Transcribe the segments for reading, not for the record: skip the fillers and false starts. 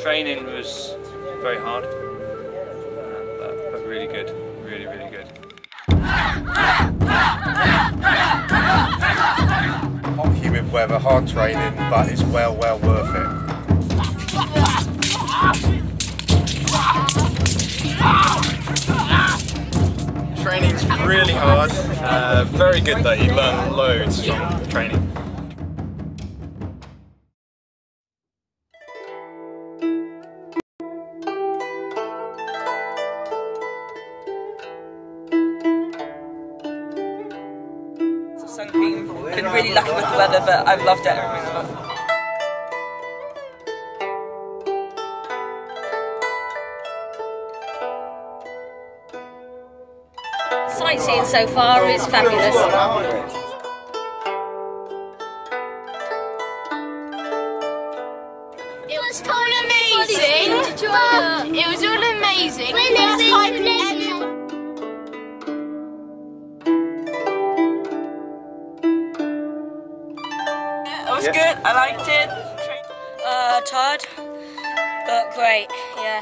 Training was very hard, but really good, really good. Hot, humid weather, hard training, but it's well worth it. Training's really hard. Very good though, you learn loads from training. Sun cream. Been really lucky with the weather, but I've loved it. Sightseeing so far is fabulous. It was all amazing. It was all amazing. It was good, I liked it. Tired, but great, yeah.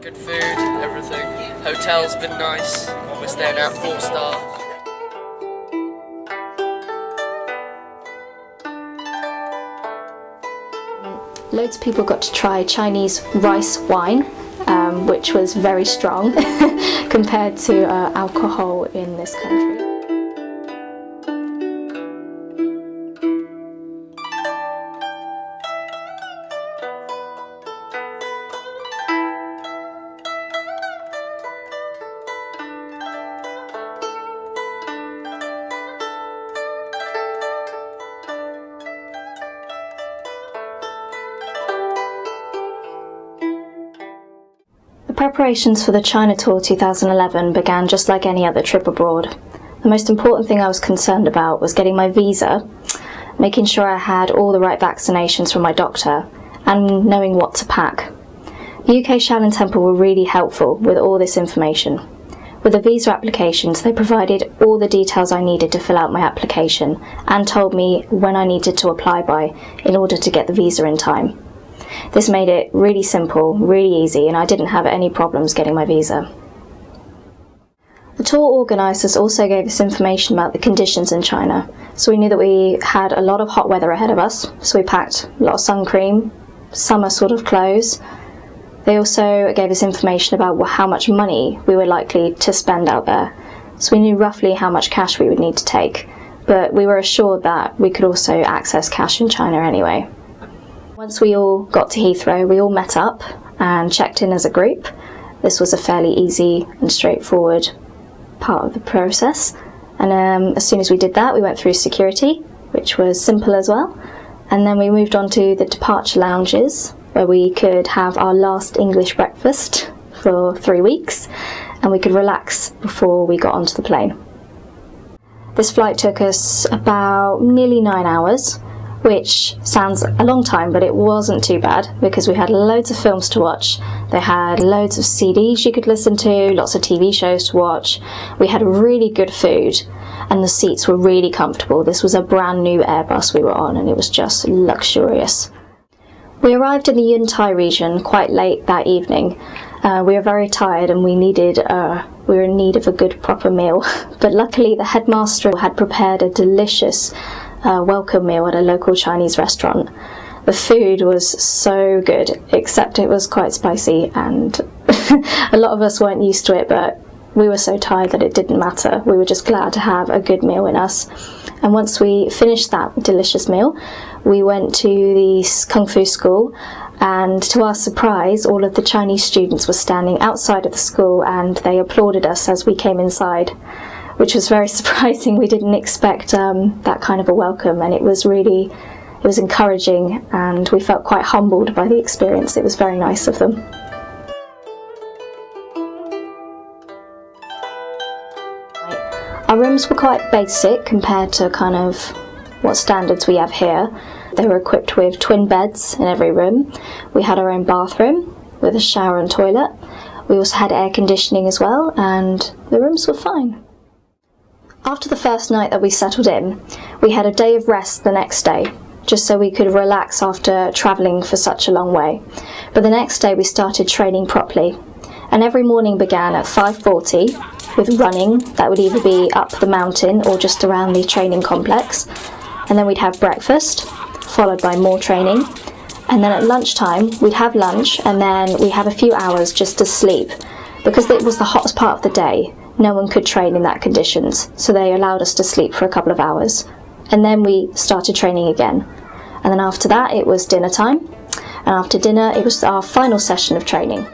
Good food, everything. Hotel's been nice. We're staying at 4-star. Loads of people got to try Chinese rice wine, which was very strong compared to alcohol in this country. The preparations for the China Tour 2011 began just like any other trip abroad. The most important thing I was concerned about was getting my visa, making sure I had all the right vaccinations from my doctor, and knowing what to pack. The UK Shaolin Temple were really helpful with all this information. With the visa applications, they provided all the details I needed to fill out my application and told me when I needed to apply by in order to get the visa in time. This made it really simple, really easy, and I didn't have any problems getting my visa. The tour organisers also gave us information about the conditions in China, so we knew that we had a lot of hot weather ahead of us, so we packed a lot of sun cream, summer sort of clothes. They also gave us information about how much money we were likely to spend out there, so we knew roughly how much cash we would need to take, but we were assured that we could also access cash in China anyway. Once we all got to Heathrow, we all met up and checked in as a group. This was a fairly easy and straightforward part of the process. And as soon as we did that, we went through security, which was simple as well. And then we moved on to the departure lounges, where we could have our last English breakfast for 3 weeks, and we could relax before we got onto the plane. This flight took us about nearly 9 hours, which sounds a long time, but it wasn't too bad because we had loads of films to watch. They had loads of CDs you could listen to, lots of TV shows to watch. We had really good food and the seats were really comfortable. This was a brand new Airbus we were on and it was just luxurious. We arrived in the Yuntai region quite late that evening. We were very tired and we were in need of a good proper meal, but luckily the headmaster had prepared a delicious welcome meal at a local Chinese restaurant. The food was so good, except it was quite spicy and a lot of us weren't used to it, but we were so tired that it didn't matter. We were just glad to have a good meal in us. And once we finished that delicious meal, we went to the Kung Fu school, and to our surprise, all of the Chinese students were standing outside of the school and they applauded us as we came inside, which was very surprising. We didn't expect that kind of a welcome, and it was encouraging and we felt quite humbled by the experience. It was very nice of them. Our rooms were quite basic compared to kind of what standards we have here. They were equipped with twin beds in every room. We had our own bathroom with a shower and toilet. We also had air conditioning as well, and the rooms were fine. After the first night that we settled in, we had a day of rest the next day, just so we could relax after travelling for such a long way. But the next day we started training properly, and every morning began at 5:40 with running that would either be up the mountain or just around the training complex, and then we'd have breakfast, followed by more training, and then at lunchtime we'd have lunch, and then we'd have a few hours just to sleep. Because it was the hottest part of the day, no one could train in that conditions, so they allowed us to sleep for a couple of hours. And then we started training again. And then after that it was dinner time, and after dinner it was our final session of training.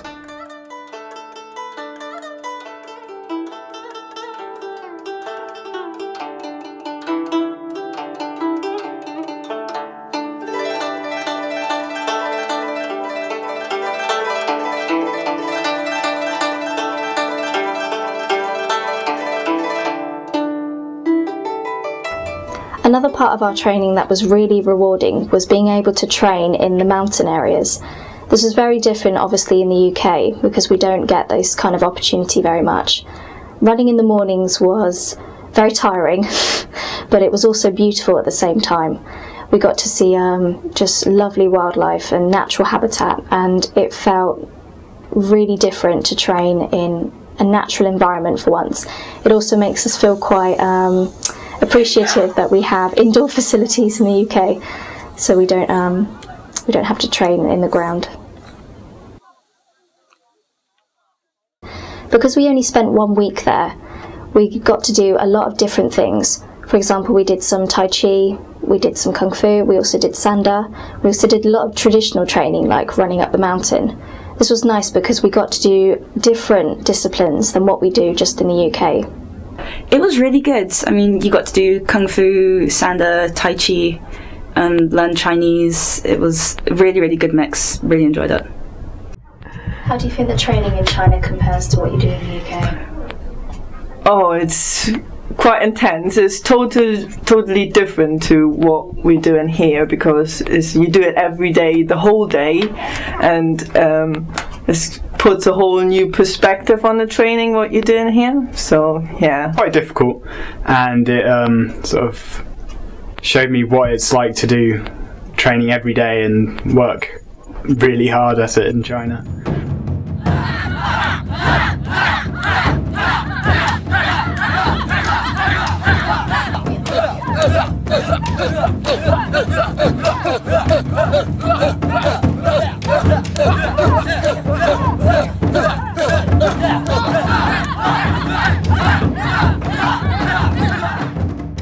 Another part of our training that was really rewarding was being able to train in the mountain areas. This is very different obviously in the UK because we don't get this kind of opportunity very much. Running in the mornings was very tiring but it was also beautiful at the same time. We got to see just lovely wildlife and natural habitat, and it felt really different to train in a natural environment for once. It also makes us feel quite appreciative that we have indoor facilities in the UK, so we don't have to train in the ground. Because we only spent 1 week there, we got to do a lot of different things. For example, we did some Tai Chi, we did some Kung Fu, we also did Sanda, we also did a lot of traditional training like running up the mountain. This was nice because we got to do different disciplines than what we do just in the UK. It was really good. I mean, you got to do Kung Fu, Sanda, Tai Chi, and learn Chinese. It was a really, really good mix. Really enjoyed it. How do you think the training in China compares to what you do in the UK? Oh, it's quite intense. It's totally different to what we do in here because you do it every day, the whole day, and it puts a whole new perspective on the training what you're doing here. So yeah, quite difficult, and it sort of showed me what it's like to do training every day and work really hard at it in China.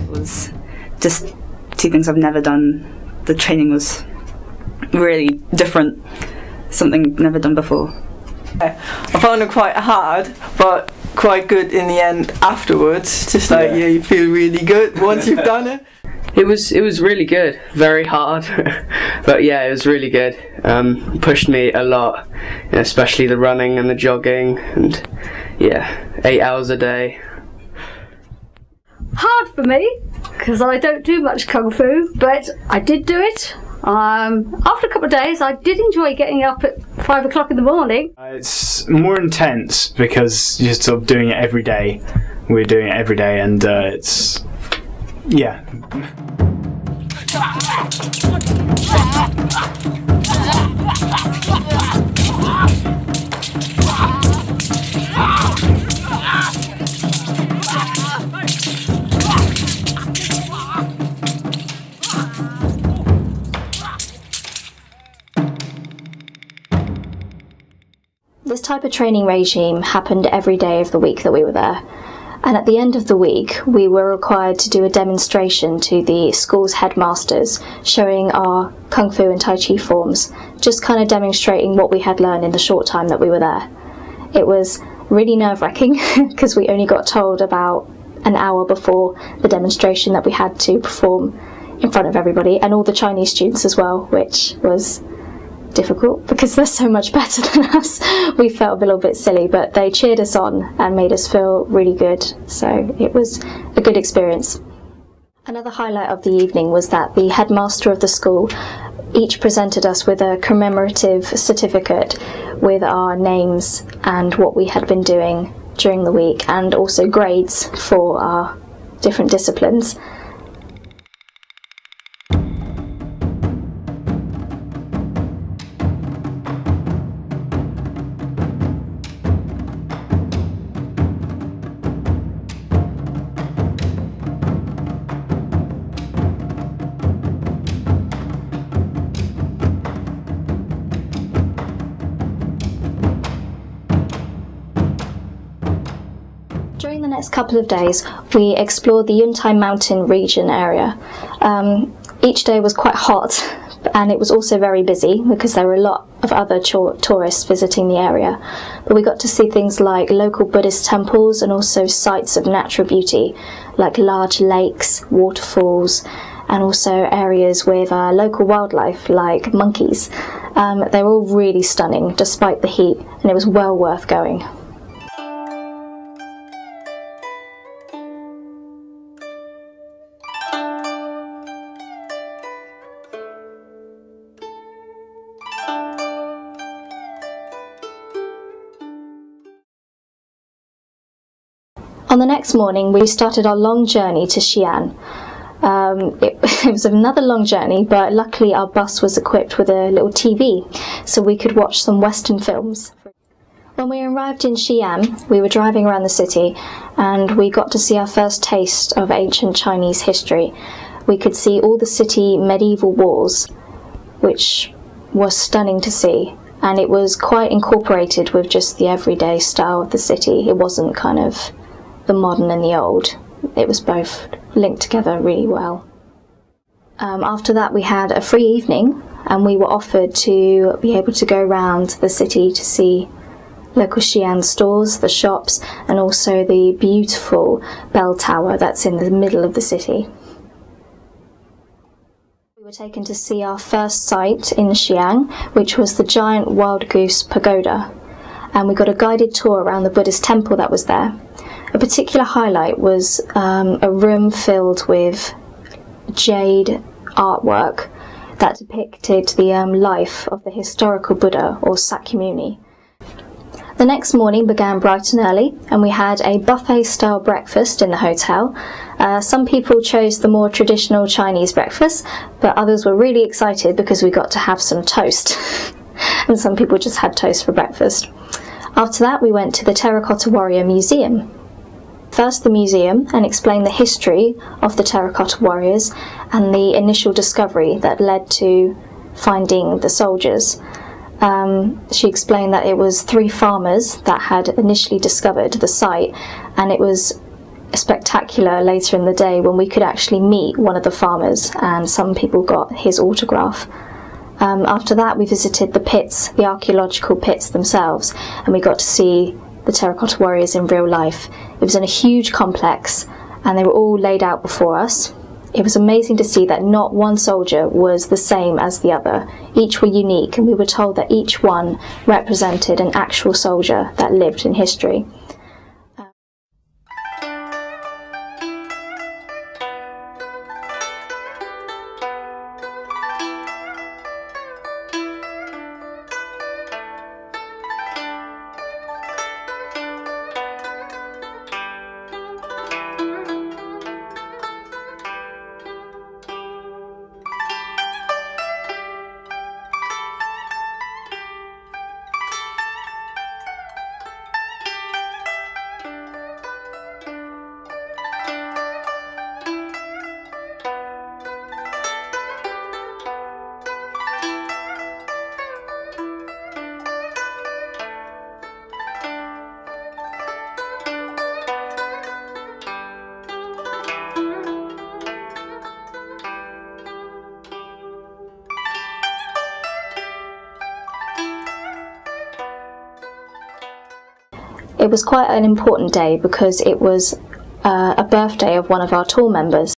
It was just two things I've never done. The training was really different, something never done before. I found it quite hard, but quite good in the end afterwards. Just like you feel really good once you've done it. It was really good, very hard, but yeah, it was really good. Pushed me a lot, especially the running and the jogging, and yeah, 8 hours a day. Hard for me, because I don't do much Kung Fu, but I did do it. After a couple of days, I did enjoy getting up at 5 o'clock in the morning. It's more intense because you're sort of doing it every day. We're doing it every day, and it's yeah. This type of training regime happened every day of the week that we were there, and at the end of the week we were required to do a demonstration to the school's headmasters showing our Kung Fu and Tai Chi forms, just kind of demonstrating what we had learned in the short time that we were there. It was really nerve-wracking because we only got told about an hour before the demonstration that we had to perform in front of everybody and all the Chinese students as well, which was difficult because they're so much better than us. We felt a little bit silly, but they cheered us on and made us feel really good, so it was a good experience. Another highlight of the evening was that the headmaster of the school each presented us with a commemorative certificate with our names and what we had been doing during the week, and also grades for our different disciplines. During the next couple of days, we explored the Yuntai mountain region area. Each day was quite hot, and it was also very busy because there were a lot of other tourists visiting the area. But we got to see things like local Buddhist temples and also sites of natural beauty, like large lakes, waterfalls, and also areas with local wildlife like monkeys. They were all really stunning despite the heat, and it was well worth going. On the next morning, we started our long journey to Xi'an. It was another long journey, but luckily our bus was equipped with a little TV, so we could watch some Western films. When we arrived in Xi'an, we were driving around the city, and we got to see our first taste of ancient Chinese history. We could see all the city medieval walls, which was stunning to see, and it was quite incorporated with just the everyday style of the city. It wasn't kind of the modern and the old. It was both linked together really well. After that, we had a free evening, and we were offered to be able to go around the city to see local Xi'an stores, the shops, and also the beautiful bell tower that's in the middle of the city. We were taken to see our first site in Xi'an, which was the giant wild goose pagoda, and we got a guided tour around the Buddhist temple that was there. A particular highlight was a room filled with jade artwork that depicted the life of the historical Buddha, or Sakyamuni. The next morning began bright and early, and we had a buffet-style breakfast in the hotel. Some people chose the more traditional Chinese breakfast, but others were really excited because we got to have some toast. And some people just had toast for breakfast. After that, we went to the Terracotta Warrior Museum. First the museum, and explained the history of the terracotta warriors and the initial discovery that led to finding the soldiers. She explained that it was 3 farmers that had initially discovered the site, and it was spectacular later in the day when we could actually meet one of the farmers, and some people got his autograph. After that, we visited the pits, the archaeological pits themselves, and we got to see the terracotta warriors in real life. It was in a huge complex, and they were all laid out before us. It was amazing to see that not one soldier was the same as the other. Each were unique, and we were told that each one represented an actual soldier that lived in history. It was quite an important day because it was a birthday of one of our tour members.